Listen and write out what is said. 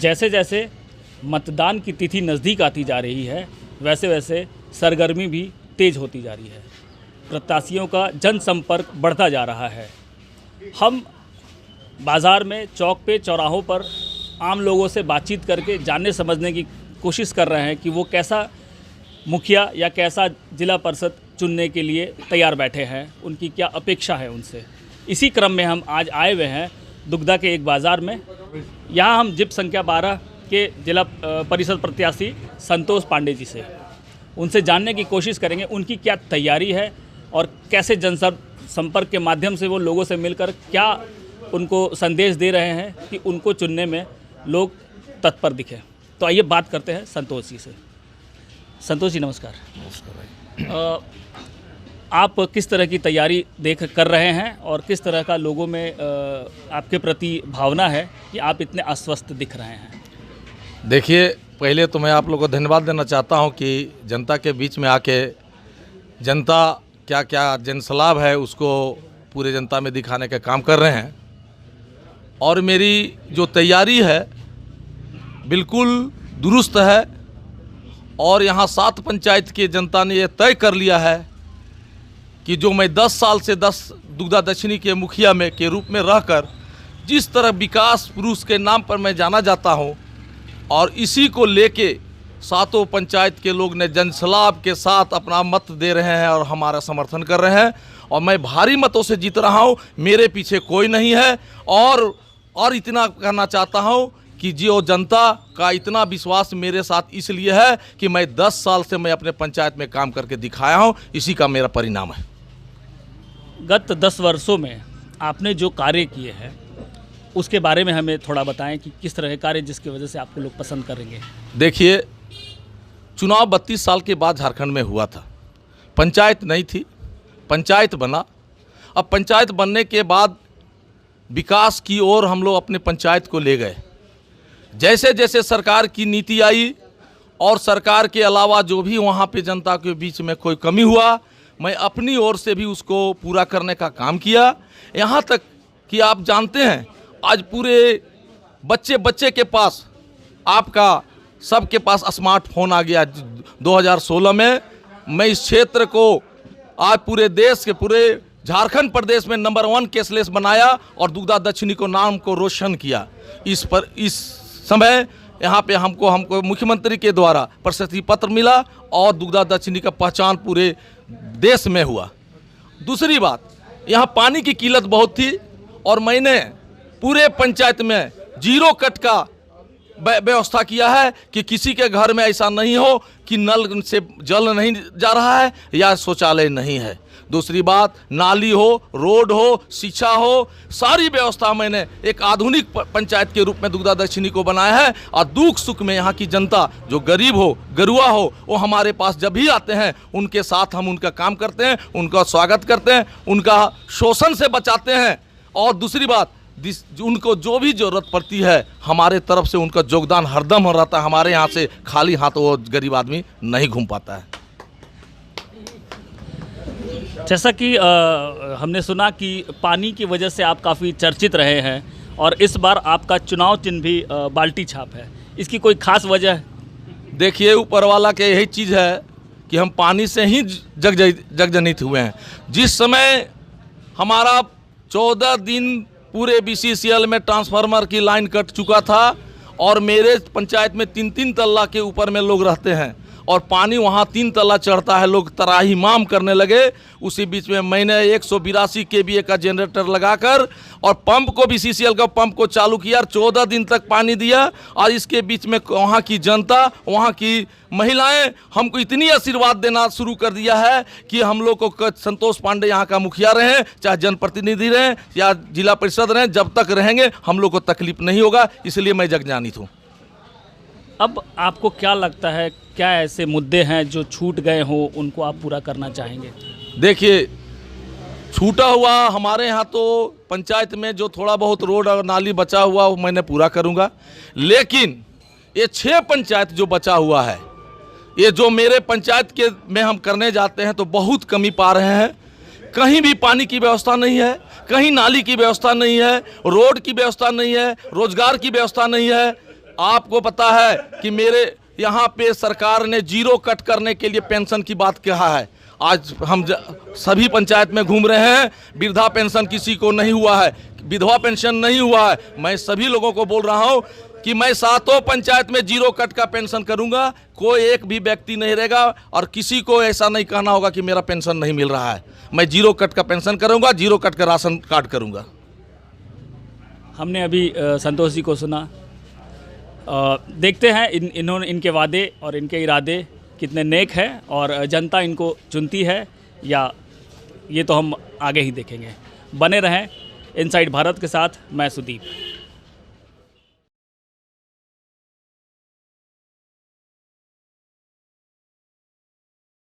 जैसे जैसे मतदान की तिथि नज़दीक आती जा रही है वैसे वैसे सरगर्मी भी तेज होती जा रही है। प्रत्याशियों का जनसंपर्क बढ़ता जा रहा है। हम बाज़ार में, चौक पे, चौराहों पर आम लोगों से बातचीत करके जानने समझने की कोशिश कर रहे हैं कि वो कैसा मुखिया या कैसा जिला परिषद चुनने के लिए तैयार बैठे हैं, उनकी क्या अपेक्षा है उनसे। इसी क्रम में हम आज आए हुए हैं दुग्धा के एक बाज़ार में। यहाँ हम जिप संख्या 12 के जिला परिषद प्रत्याशी संतोष पांडे जी से उनसे जानने की कोशिश करेंगे उनकी क्या तैयारी है और कैसे जनसंपर्क के माध्यम से वो लोगों से मिलकर क्या उनको संदेश दे रहे हैं कि उनको चुनने में लोग तत्पर दिखे। तो आइए बात करते हैं संतोष जी से। संतोष जी नमस्कार। नमस्कार। आप किस तरह की तैयारी कर रहे हैं और किस तरह का लोगों में आपके प्रति भावना है कि आप इतने अस्वस्थ दिख रहे हैं? देखिए, पहले तो मैं आप लोगों को धन्यवाद देना चाहता हूं कि जनता के बीच में आके जनता क्या क्या जनसलाभ है उसको पूरे जनता में दिखाने का काम कर रहे हैं। और मेरी जो तैयारी है बिल्कुल दुरुस्त है। और यहाँ 7 पंचायत की जनता ने ये तय कर लिया है कि जो मैं 10 साल से दुग्धा दक्षिणी के मुखिया में के रूप में रहकर जिस तरह विकास पुरुष के नाम पर मैं जाना जाता हूँ, और इसी को लेके 7 पंचायत के लोग ने जनसलाभ के साथ अपना मत दे रहे हैं और हमारा समर्थन कर रहे हैं। और मैं भारी मतों से जीत रहा हूँ, मेरे पीछे कोई नहीं है। और इतना कहना चाहता हूँ कि जो जनता का इतना विश्वास मेरे साथ इसलिए है कि मैं 10 साल से मैं अपने पंचायत में काम करके दिखाया हूँ, इसी का मेरा परिणाम है। गत 10 वर्षों में आपने जो कार्य किए हैं उसके बारे में हमें थोड़ा बताएं कि किस तरह के कार्य जिसकी वजह से आपको लोग पसंद करेंगे। देखिए, चुनाव 32 साल के बाद झारखंड में हुआ था। पंचायत नहीं थी, पंचायत बना। अब पंचायत बनने के बाद विकास की ओर हम लोग अपने पंचायत को ले गए। जैसे जैसे सरकार की नीति आई और सरकार के अलावा जो भी वहाँ पे जनता के बीच में कोई कमी हुआ, मैं अपनी ओर से भी उसको पूरा करने का काम किया। यहाँ तक कि आप जानते हैं आज पूरे बच्चे बच्चे के पास, आपका सबके पास स्मार्टफोन आ गया। 2016 में मैं इस क्षेत्र को आज पूरे देश के, पूरे झारखंड प्रदेश में नंबर 1 कैशलेस बनाया और दुग्धा दक्षिणी को नाम को रोशन किया। इस समय यहाँ पे हमको मुख्यमंत्री के द्वारा प्रशस्ति पत्र मिला और दुग्धा दक्षिणी का पहचान पूरे देश में हुआ। दूसरी बात, यहाँ पानी की किल्लत बहुत थी और मैंने पूरे पंचायत में 0 कट का व्यवस्था किया है कि किसी के घर में ऐसा नहीं हो कि नल से जल नहीं जा रहा है या शौचालय नहीं है। दूसरी बात, नाली हो, रोड हो, शिक्षा हो, सारी व्यवस्था मैंने एक आधुनिक पंचायत के रूप में दुग्धा दक्षिणी को बनाया है। और दुख सुख में यहाँ की जनता जो गरीब हो, गरुआ हो, वो हमारे पास जब भी आते हैं उनके साथ हम उनका काम करते हैं, उनका स्वागत करते हैं, उनका शोषण से बचाते हैं। और दूसरी बात, उनको जो भी जरूरत पड़ती है हमारे तरफ से उनका योगदान हरदम रहता है। हमारे यहाँ से खाली हाथ वो गरीब आदमी नहीं घूम पाता है। जैसा कि हमने सुना कि पानी की वजह से आप काफ़ी चर्चित रहे हैं और इस बार आपका चुनाव चिन्ह भी बाल्टी छाप है, इसकी कोई खास वजह है? देखिए, ऊपर वाला के यही चीज़ है कि हम पानी से ही जगजनित हुए हैं। जिस समय हमारा 14 दिन पूरे BCCL में ट्रांसफार्मर की लाइन कट चुका था और मेरे पंचायत में 3-3 तल्ला के ऊपर में लोग रहते हैं और पानी वहाँ 3 तल्ला चढ़ता है, लोग तराहीमाम करने लगे। उसी बीच में मैंने 182 kVA का जनरेटर लगाकर और पंप को भी BCCL का पंप को चालू किया और 14 दिन तक पानी दिया। और इसके बीच में वहाँ की जनता, वहाँ की महिलाएं हमको इतनी आशीर्वाद देना शुरू कर दिया है कि हम लोग को संतोष पांडे यहाँ का मुखिया रहें, चाहे जनप्रतिनिधि रहें या जिला परिषद रहें, जब तक रहेंगे हम लोग को तकलीफ नहीं होगा। इसलिए मैं जगजानित हूँ। अब आपको क्या लगता है, क्या ऐसे मुद्दे हैं जो छूट गए हों, उनको आप पूरा करना चाहेंगे? देखिए, छूटा हुआ हमारे यहाँ तो पंचायत में जो थोड़ा बहुत रोड और नाली बचा हुआ वो मैंने पूरा करूँगा। लेकिन ये 6 पंचायत जो बचा हुआ है, ये जो मेरे पंचायत के में हम करने जाते हैं तो बहुत कमी पा रहे हैं। कहीं भी पानी की व्यवस्था नहीं है, कहीं नाली की व्यवस्था नहीं है, रोड की व्यवस्था नहीं है, रोजगार की व्यवस्था नहीं है। आपको पता है कि मेरे यहाँ पे सरकार ने जीरो कट करने के लिए पेंशन की बात कहा है। आज हम सभी पंचायत में घूम रहे हैं, वृद्धा पेंशन किसी को नहीं हुआ है, विधवा पेंशन नहीं हुआ है। मैं सभी लोगों को बोल रहा हूँ कि मैं 7 पंचायत में जीरो कट का पेंशन करूँगा। कोई एक भी व्यक्ति नहीं रहेगा और किसी को ऐसा नहीं कहना होगा कि मेरा पेंशन नहीं मिल रहा है। मैं जीरो कट का पेंशन करूँगा, जीरो कट का राशन कार्ड करूँगा। हमने अभी संतोष जी को सुना। देखते हैं इनके वादे और इनके इरादे कितने नेक हैं और जनता इनको चुनती है या ये तो हम आगे ही देखेंगे। बने रहें इनसाइड भारत के साथ। मैं सुदीप।